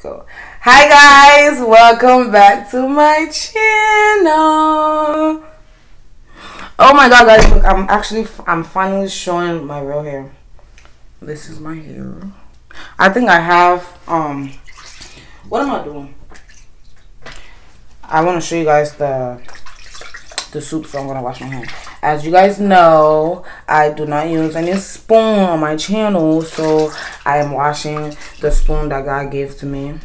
go. Hi guys, welcome back to my channel. Oh my god guys, look, I'm finally showing my real hair. This is my hair. I think I have what am I doing? I want to show you guys the soup, so I'm gonna wash my hands. As you guys know, I do not use any spoon on my channel, so I am washing the spoon that God gave to me,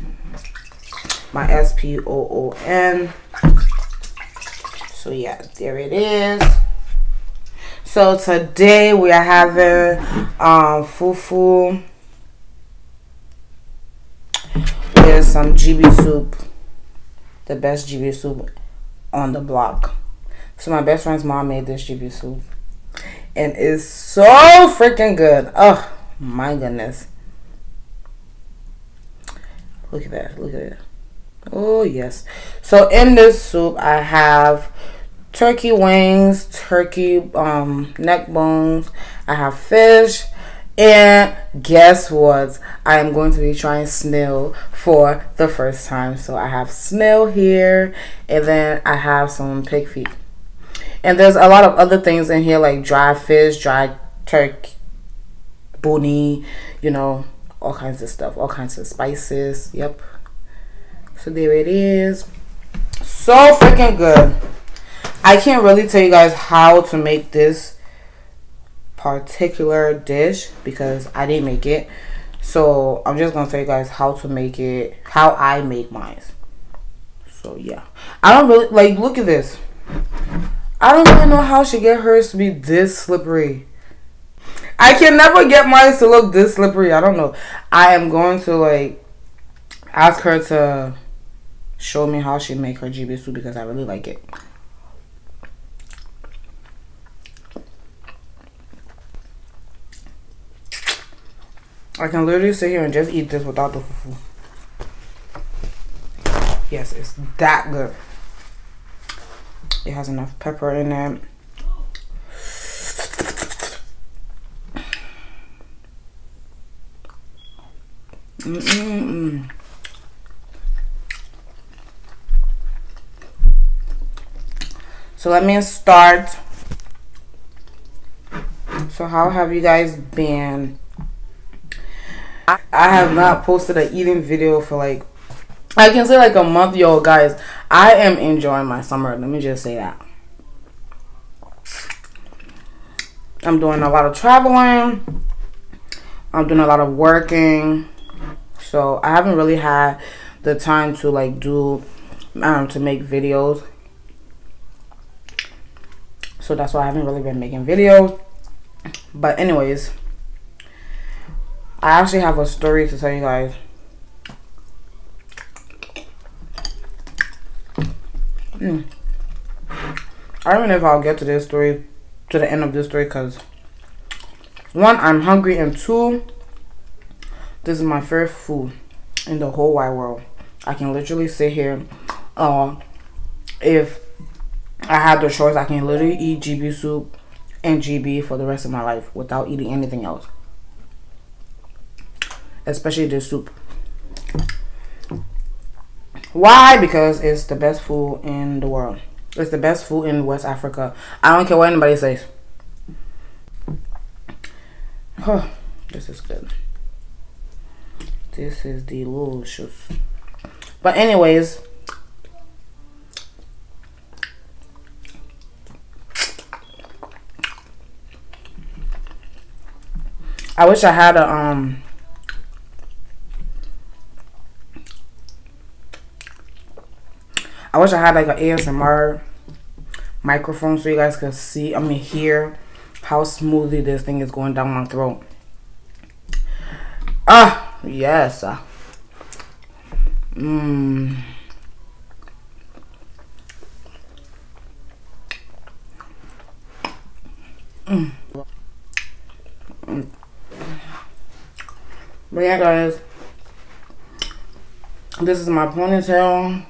my SPOON. So yeah, there it is. So today we are having FUFU with some GB soup, the best GB soup on the block. So my best friend's mom made this GB soup, and it's so freaking good. Oh my goodness! Look at that! Look at it! Oh yes. So in this soup, I have turkey wings, turkey neck bones. I have fish, and guess what? I am going to be trying SNAIL for the first time. So I have SNAIL here, and then I have some pig feet. And there's a lot of other things in here, like dry fish, dry turkey, boni, you know, all kinds of stuff, all kinds of spices. Yep. So there it is. So freaking good. I can't really tell you guys how to make this particular dish because I didn't make it. So I'm just going to tell you guys how to make it, how I make mine. So yeah. I don't really, like, look at this. I don't really know how she get hers to be this slippery. I can never get mine to look this slippery. I don't know. I am going to like ask her to show me how she make her GB soup because I really like it. I can literally sit here and just eat this without the fufu. Yes, it's that good. It has enough pepper in it. So let me start. So how have you guys been? I have not posted an eating video for like, I can say like a month. Yo guys, I am enjoying my summer. Let me just say that. I'm doing a lot of traveling. I'm doing a lot of working. So I haven't really had the time to like do, to make videos. So that's why I haven't really been making videos. But anyways, I actually have a story to tell you guys. I don't know if I'll get to this story, to the end of this story, because one, I'm hungry, and two, this is my favorite food in the whole wide world. I can literally sit here, if I had the choice, I can literally eat GB soup and GB for the rest of my life without eating anything else, especially this soup. Why? Because it's the best food in the world. It's the best food in West Africa. I don't care what anybody says. Oh, this is good. This is delicious. But anyways, I wish I had a I wish I had like an ASMR microphone so you guys could see, hear how smoothly this thing is going down my throat. Ah, yes. But yeah guys, this is my ponytail.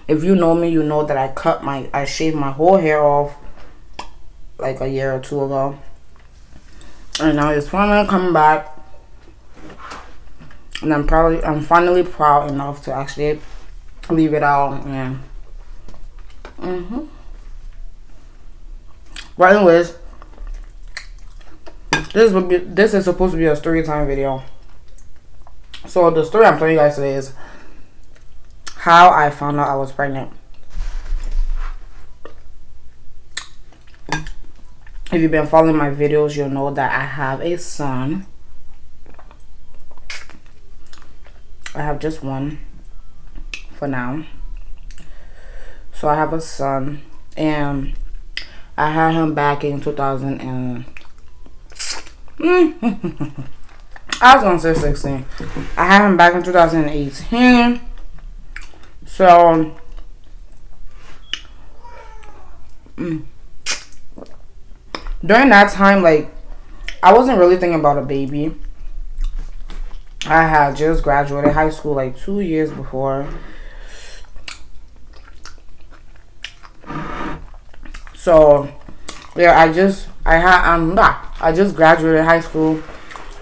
If you know me, you know that I shaved my whole hair off like a year or two ago. And now it's finally coming back. And I'm finally proud enough to actually leave it out. And but anyways, this is supposed to be a story time video. So the story I'm telling you guys today is how I found out I was pregnant. If you've been following my videos, you'll know that I have a son. I have just one for now. So I have a son, and I had him back in 2000 and I was gonna say 16. I had him back in 2018. So during that time, like, I wasn't really thinking about a baby. I had just graduated high school like 2 years before. So yeah, I just graduated high school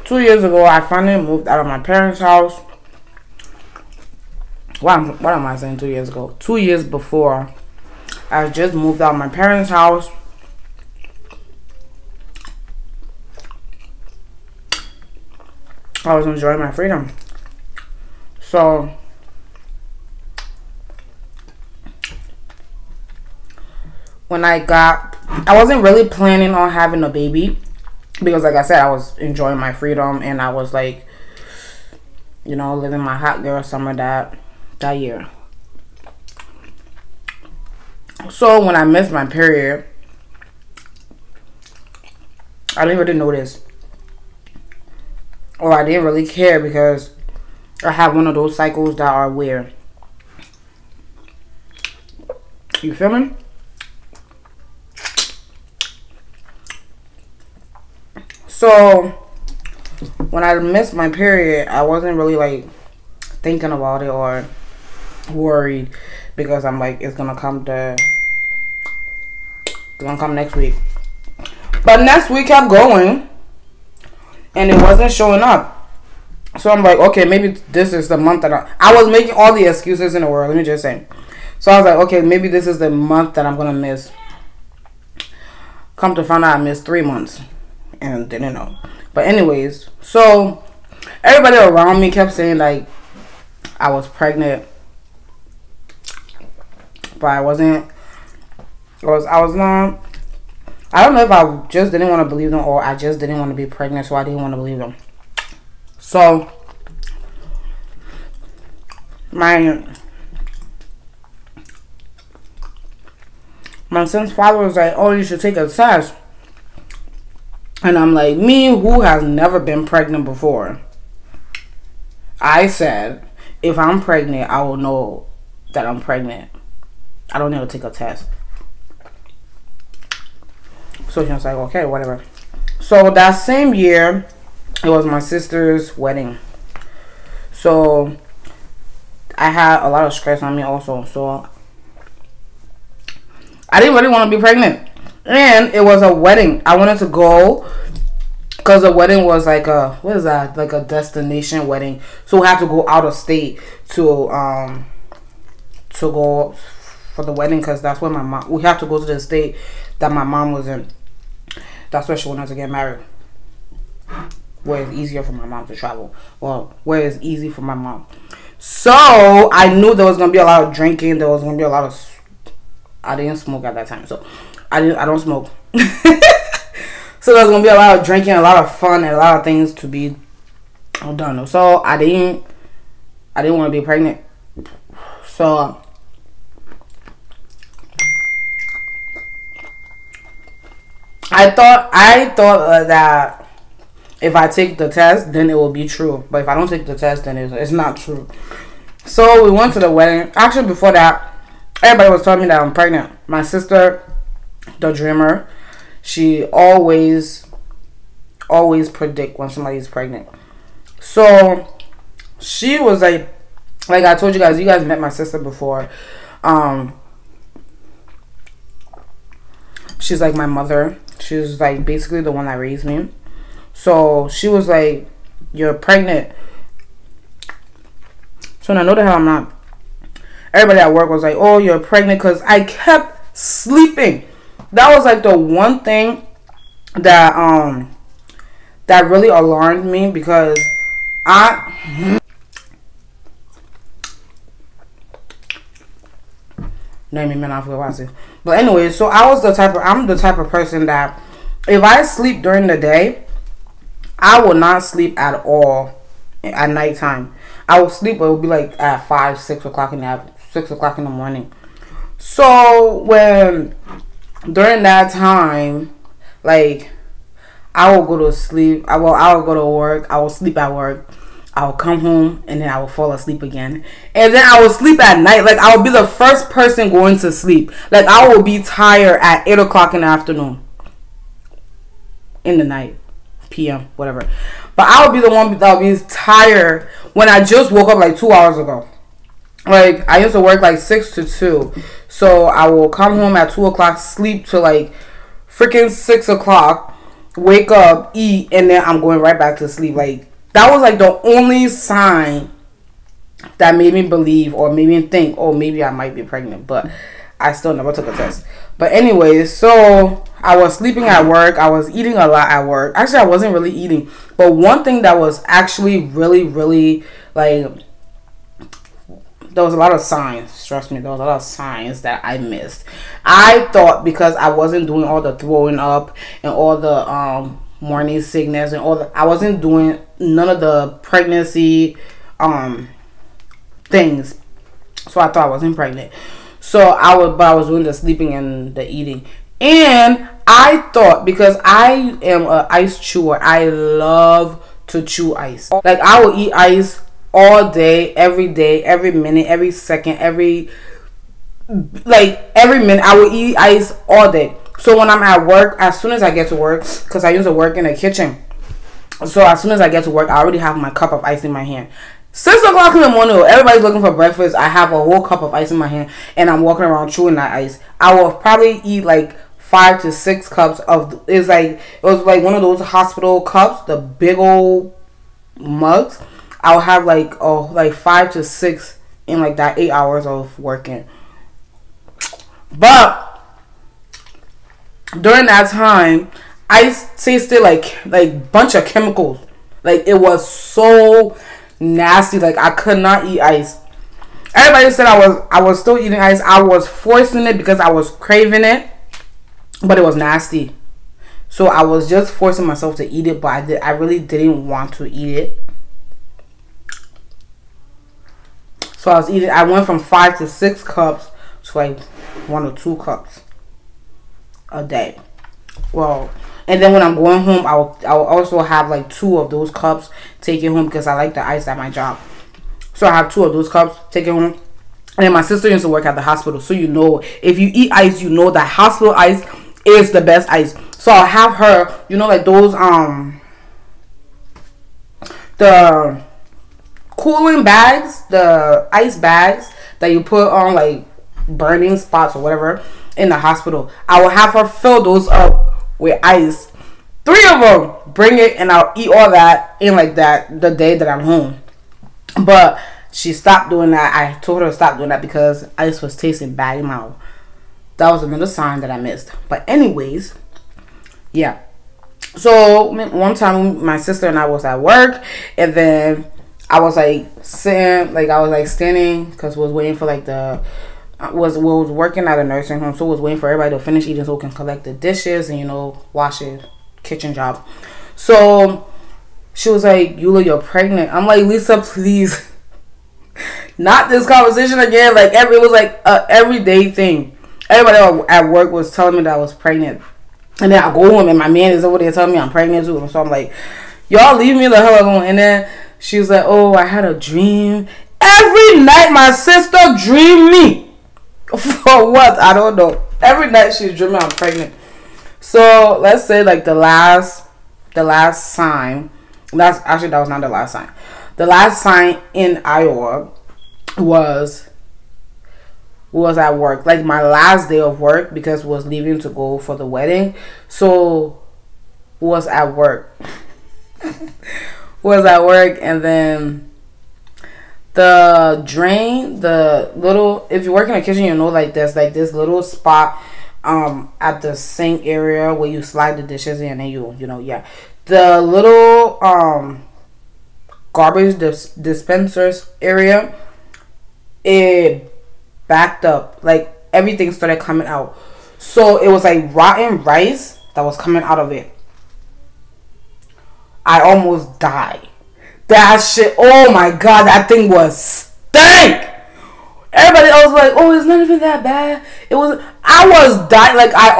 2 years ago. I finally moved out of my parents' house. What am I saying 2 years ago? 2 years before, I just moved out of my parents' house. I was enjoying my freedom. So when I wasn't really planning on having a baby, because like I said, I was enjoying my freedom, and I was like, you know, living my hot girl summer that year. So when I missed my period, I didn't really notice, or I didn't really care, because I have one of those cycles that are weird. You feel me? So when I missed my period, I wasn't really like thinking about it or worried, because I'm like, it's gonna come next week. But next week kept going, and it wasn't showing up. So I'm like, okay, maybe this is the month that I was making all the excuses in the world, let me just say. So I was like, okay, maybe this is the month that I'm gonna miss. Come to find out, I missed 3 months and didn't know. But anyways, so everybody around me kept saying like I was pregnant, but I wasn't. I was not. I don't know if I just didn't want to believe them, or I just didn't want to be pregnant, so I didn't want to believe them. So my son's father was like, oh, you should take a test. And I'm like, me who has never been pregnant before, I said, if I'm pregnant, I will know that I'm pregnant. I don't need to take a test. So she was like, okay, whatever. So that same year, it was my sister's wedding. So I had a lot of stress on me also. So I didn't really want to be pregnant. And it was a wedding. I wanted to go because the wedding was like a, what is that? Like a destination wedding. So we had to go out of state to go for the wedding, because that's where my mom, we have to go to the state that my mom was in. That's where she wanted to get married. Where it's easier for my mom to travel. Well, where it's easy for my mom. So I knew there was going to be a lot of drinking. There was going to be a lot of, I didn't smoke at that time. So I don't smoke. So there's going to be a lot of drinking, a lot of fun, and a lot of things to be done. So I didn't want to be pregnant. So I thought that if I take the test, then it will be true. But if I don't take the test, then it's not true. So we went to the wedding. Actually, before that, everybody was telling me that I'm pregnant. My sister, the dreamer, she always predict when somebody's pregnant. So she was like I told you guys met my sister before. She's like my mother. She's like basically the one that raised me. So she was like, you're pregnant. So when I know the hell I'm not, everybody at work was like, oh, you're pregnant, because I kept sleeping. That was like the one thing that that really alarmed me, because but anyway, so I'm the type of person that if I sleep during the day, I will not sleep at all at nighttime. I will sleep, but it will be like at 5, 6 o'clock in the morning. So when during that time, like, I will go to sleep. I will go to work. I will sleep at work. I will come home and then I will fall asleep again. And then I will sleep at night. Like, I will be the first person going to sleep. Like, I will be tired at 8 o'clock in the afternoon. In the night. PM. Whatever. But I will be the one that will be tired when I just woke up like 2 hours ago. Like, I used to work like 6 to 2. So, I will come home at 2 o'clock, sleep to like freaking 6 o'clock, wake up, eat, and then I'm going right back to sleep. Like, that was like the only sign that made me believe or made me think, oh, maybe I might be pregnant. But I still never took a test. But anyways, so I was sleeping at work. I was eating a lot at work. Actually, I wasn't really eating. But one thing that was actually really, really, like, there was a lot of signs. Trust me, there was a lot of signs that I missed. I thought because I wasn't doing all the throwing up and all the morning sickness and I wasn't doing none of the pregnancy things. So I thought I wasn't pregnant. So I was doing the sleeping and the eating. And I thought, because I am an ice chewer, I love to chew ice. Like, I will eat ice all day, every minute, every second, every minute. I will eat ice all day. So when I'm at work, as soon as I get to work, because I used to work in the kitchen, so as soon as I get to work, I already have my cup of ice in my hand. 6 o'clock in the morning, everybody's looking for breakfast. I have a whole cup of ice in my hand, and I'm walking around chewing that ice. I will probably eat like 5 to 6 cups of. It was like one of those hospital cups, the big old mugs. I'll have like 5 to 6 in like that 8 hours of working. But during that time, ice tasted like bunch of chemicals. Like, it was so nasty. Like, I could not eat ice. Everybody said I was still eating ice. I was forcing it because I was craving it, but it was nasty. So I was just forcing myself to eat it, but I really didn't want to eat it. So I was eating. I went from 5 to 6 cups to like 1 or 2 cups a day. Well, and then when I'm going home, I'll also have like 2 of those cups, take it home, because I like the ice at my job. So I have 2 of those cups, take it home. And then my sister used to work at the hospital, so you know, if you eat ice, you know that hospital ice is the best ice. So I'll have her, you know, like those the cooling bags, the ice bags that you put on like burning spots or whatever in the hospital. I will have her fill those up with ice. 3 of them, bring it, and I'll eat all that in like that the day that I'm home. But she stopped doing that. I told her to stop doing that because ice was tasting bad in my mouth. That was another sign that I missed. But anyways, yeah. So one time my sister and I was at work, and then I was like sitting, like I was like standing, because we was waiting for like we was working at a nursing home, so we was waiting for everybody to finish eating so we can collect the dishes and, you know, wash it, kitchen job. So she was like, Eula, you're pregnant. I'm like, Lisa, please, not this conversation again. Like, it was like a everyday thing. Everybody at work was telling me that I was pregnant, and then I go home and my man is over there telling me I'm pregnant too. So I'm like, y'all leave me the hell alone. And then she was like, oh, I had a dream. Every night my sister dreamed me. For what? I don't know. Every night she's dreaming I'm pregnant. So let's say like the last sign. That was not the last sign. The last sign in Iowa was at work. Like my last day of work, because we was leaving to go for the wedding. So was at work. Was at work, and then the drain, the little, if you work in a kitchen, you know, like there's like this little spot at the sink area where you slide the dishes in, and you know, yeah, the little garbage dispensers area, it backed up, like everything started coming out. So it was like rotten rice that was coming out of it. I almost died. That shit, oh my god, that thing was stank. Everybody else was like, oh, it's not even that bad. It was, I was dying. Like I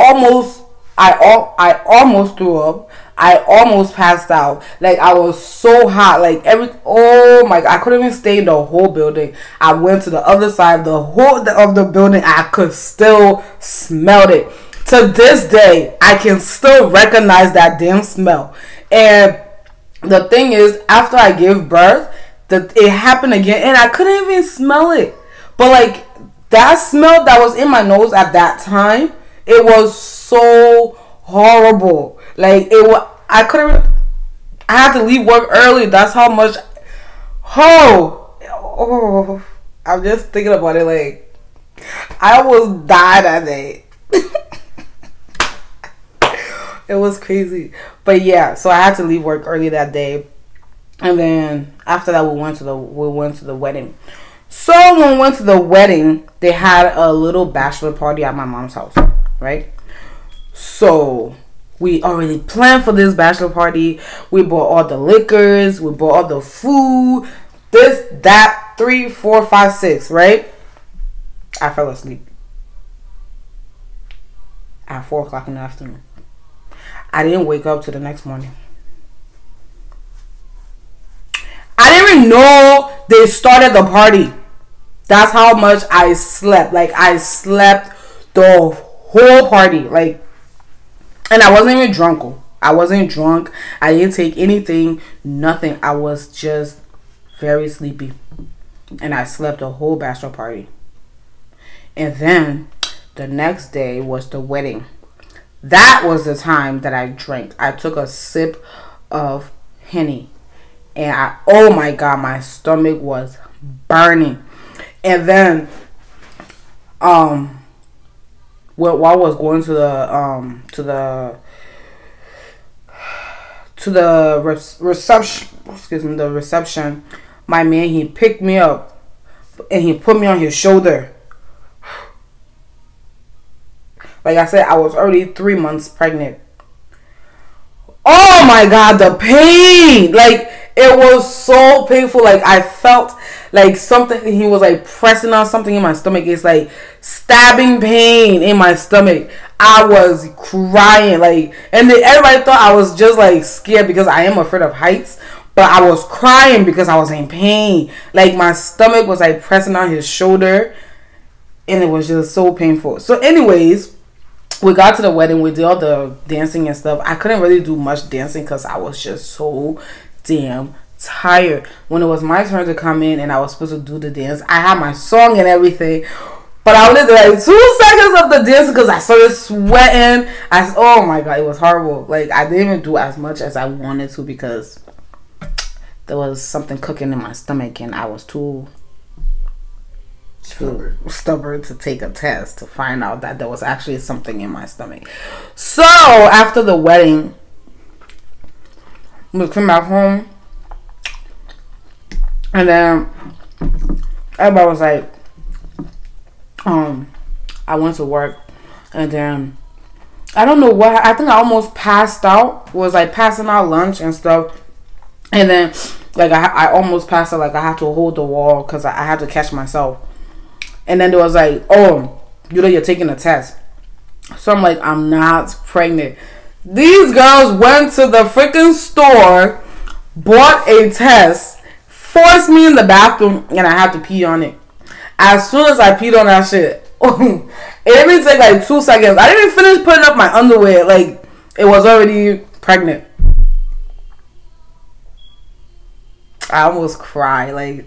almost threw up. I almost passed out. Like I was so hot. Like oh my god, I couldn't even stay in the whole building. I went to the other side of the building. I could still smell it. To this day, I can still recognize that damn smell. And the thing is, after I gave birth, it happened again, and I couldn't even smell it. But like that smell that was in my nose at that time, it was so horrible. Like I couldn't. I had to leave work early. That's how much. Oh, I'm just thinking about it. Like I almost died that day. It was crazy. But yeah, so I had to leave work early that day. And then after that we went to the wedding. So when we went to the wedding, they had a little bachelor party at my mom's house, right? So we already planned for this bachelor party. We bought all the liquors, we bought all the food, this, that, 3, 4, 5, 6, right? I fell asleep at 4 o'clock in the afternoon. I didn't wake up till the next morning. I didn't even know they started the party. That's how much I slept. Like I slept the whole party. Like, and I wasn't even drunk. I wasn't drunk. I didn't take anything. Nothing. I was just very sleepy. And I slept the whole bachelor party. And then the next day was the wedding. That was the time that I drank. I took a sip of Henny. And oh my god, my stomach was burning. And then, while I was going to the reception, my man, he picked me up and he put me on his shoulder. Like I said, I was already 3 months pregnant. Oh my god, the pain! Like, it was so painful. Like, I felt like something, he was like pressing on something in my stomach. It's like stabbing pain in my stomach. I was crying. Like, and then everybody thought I was just like scared because I am afraid of heights. But I was crying because I was in pain. Like, my stomach was like pressing on his shoulder. And it was just so painful. So anyways, we got to the wedding. We did all the dancing and stuff. I couldn't really do much dancing because I was just so damn tired. When it was my turn to come in and I was supposed to do the dance, I had my song and everything. But I only did like 2 seconds of the dance because I started sweating. Oh my god, it was horrible. Like, I didn't even do as much as I wanted to because there was something cooking in my stomach and I was too stubborn to take a test to find out that there was actually something in my stomach. So after the wedding, we came back home, and then everybody was like, I went to work, and then I don't know what, I think I almost passed out. Was like passing out lunch and stuff, and then like I almost passed out. Like, I had to hold the wall because I had to catch myself. And then there was like, oh, you know, you're taking a test. So I'm like, I'm not pregnant. These girls went to the freaking store, bought a test, forced me in the bathroom, and I had to pee on it. As soon as I peed on that shit, it didn't take like 2 seconds. I didn't finish putting up my underwear. Like, it was already pregnant. I almost cried. Like,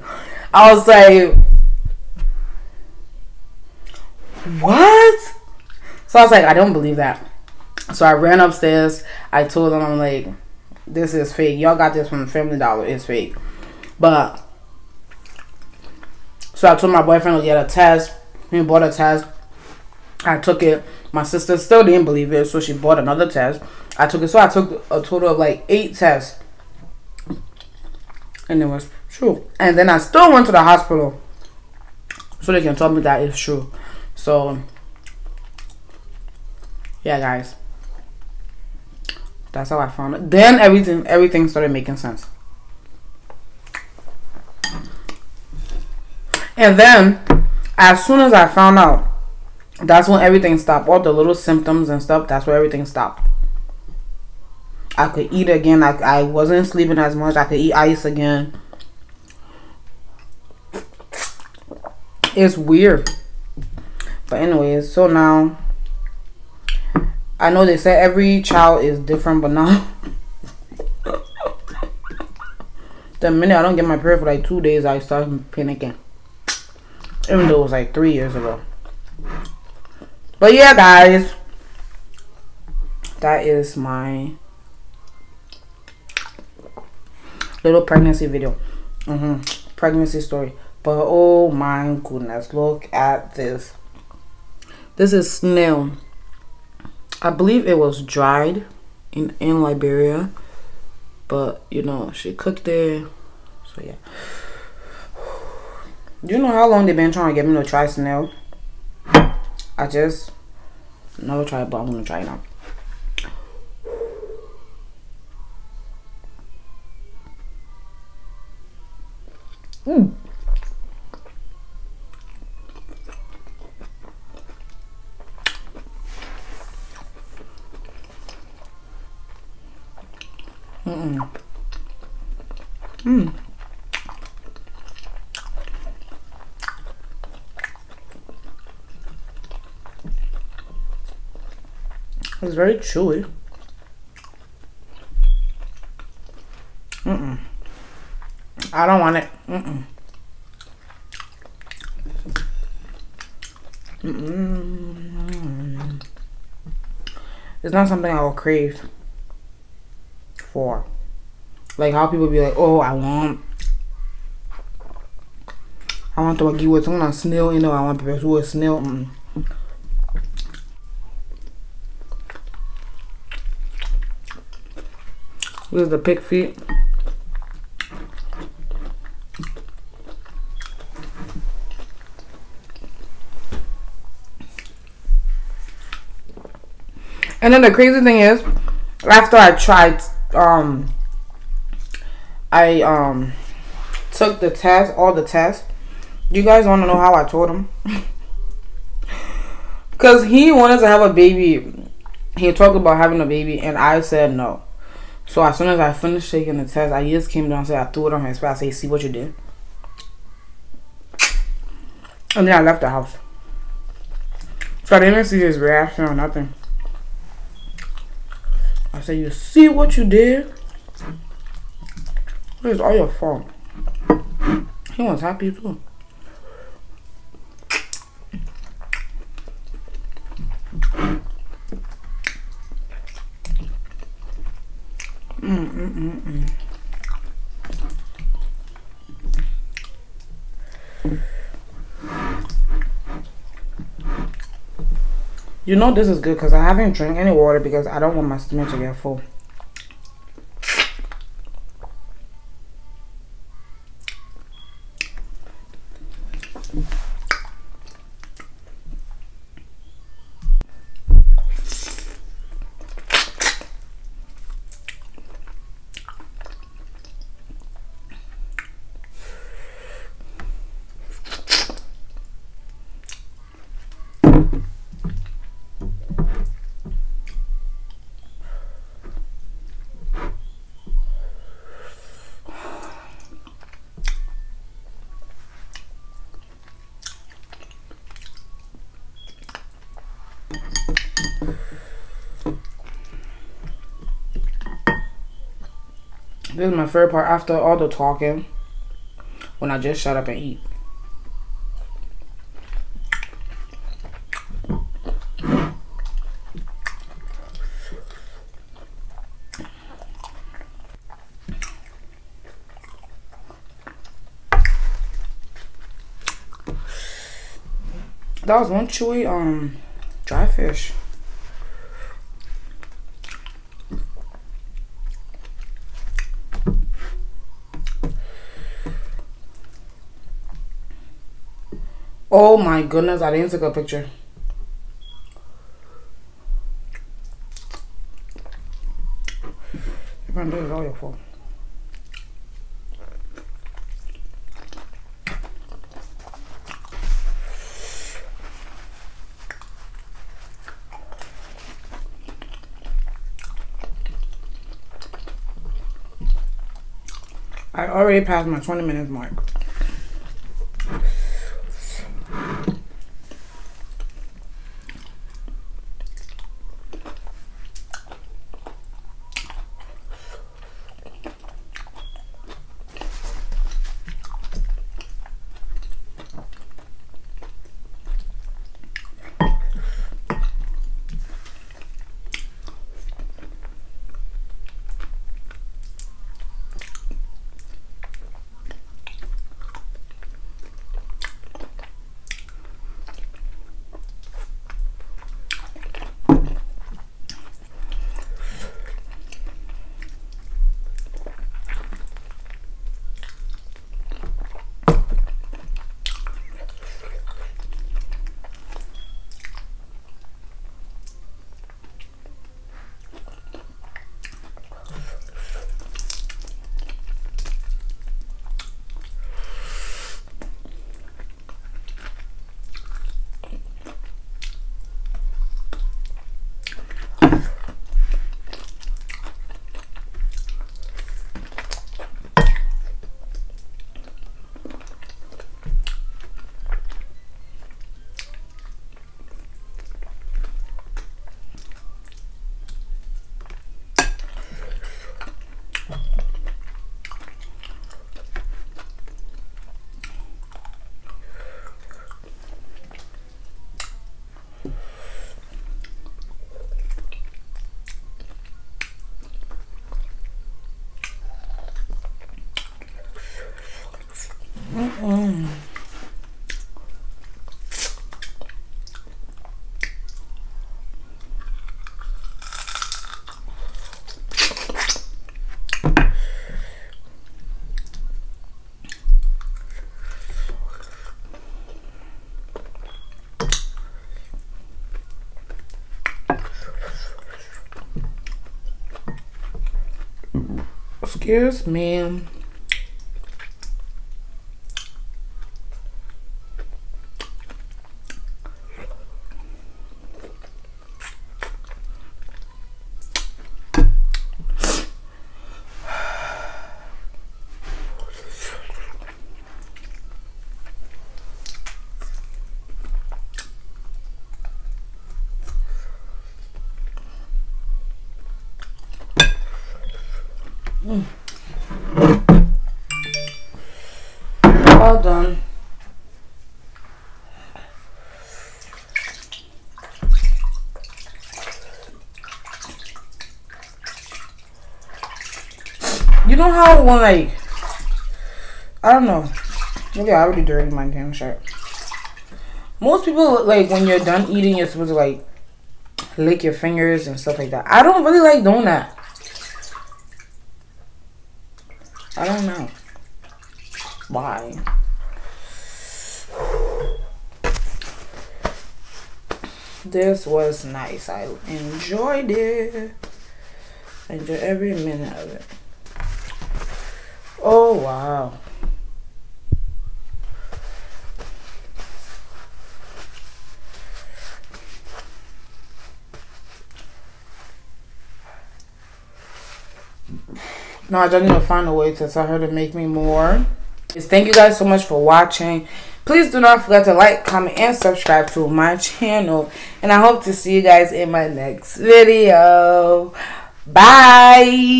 I was like, what? So I was like, I don't believe that. So I ran upstairs. I told them, I'm like, this is fake. Y'all got this from Family Dollar. It's fake. But So I told my boyfriend to get a test. He bought a test. I took it. My sister still didn't believe it, so she bought another test. I took it. So I took a total of like 8 tests. And it was true. And then I still went to the hospital so they can tell me that it's true. So, yeah, guys. That's how I found it. Then everything started making sense. And then, as soon as I found out, that's when everything stopped. All the little symptoms and stuff, that's where everything stopped. I could eat again. I wasn't sleeping as much. I could eat ice again. It's weird. But anyways, so now, I know they said every child is different, but now, the minute I don't get my period for like 2 days, I start panicking. Even though it was like 3 years ago. But yeah, guys, that is my little pregnancy video. Pregnancy story. But oh my goodness, look at this. This is snail. I believe it was dried in Liberia. But, you know, she cooked it. So yeah. Do you know how long they've been trying to get me to try snail? I just never tried, but I'm gonna try it now. It's very chewy. I don't want it. It's not something I will crave for. Like how people be like, oh, I want to wagi with someone on snail, you know, I want to pursue a snail. This is the pig feet. And then the crazy thing is, after I tried, I took the test, all the tests. You guys want to know how I told him? Because he wanted to have a baby. He talked about having a baby, and I said no. So as soon as I finished taking the test, I just came downstairs, I threw it on his face. I said, see what you did? And then I left the house. So I didn't see his reaction or nothing. I said, you see what you did? It's all your fault. He was happy too. You know this is good because I haven't drank any water because I don't want my stomach to get full. This is my favorite part after all the talking, when I just shut up and eat. That was one chewy dry fish. Oh my goodness, I didn't take a picture. This is all your fault. I already passed my 20 minutes mark. Excuse me. All done. You know how when like, I don't know. Okay, I already dirtied my damn shirt. Most people, like, when you're done eating, you're supposed to like lick your fingers and stuff like that. I don't really like doing that. I don't know why. This was nice. I enjoyed it. I enjoyed every minute of it. Oh wow. No, I just need to find a way to tell her to make me more. Thank you guys so much for watching. Please do not forget to like, comment, and subscribe to my channel. And I hope to see you guys in my next video. Bye.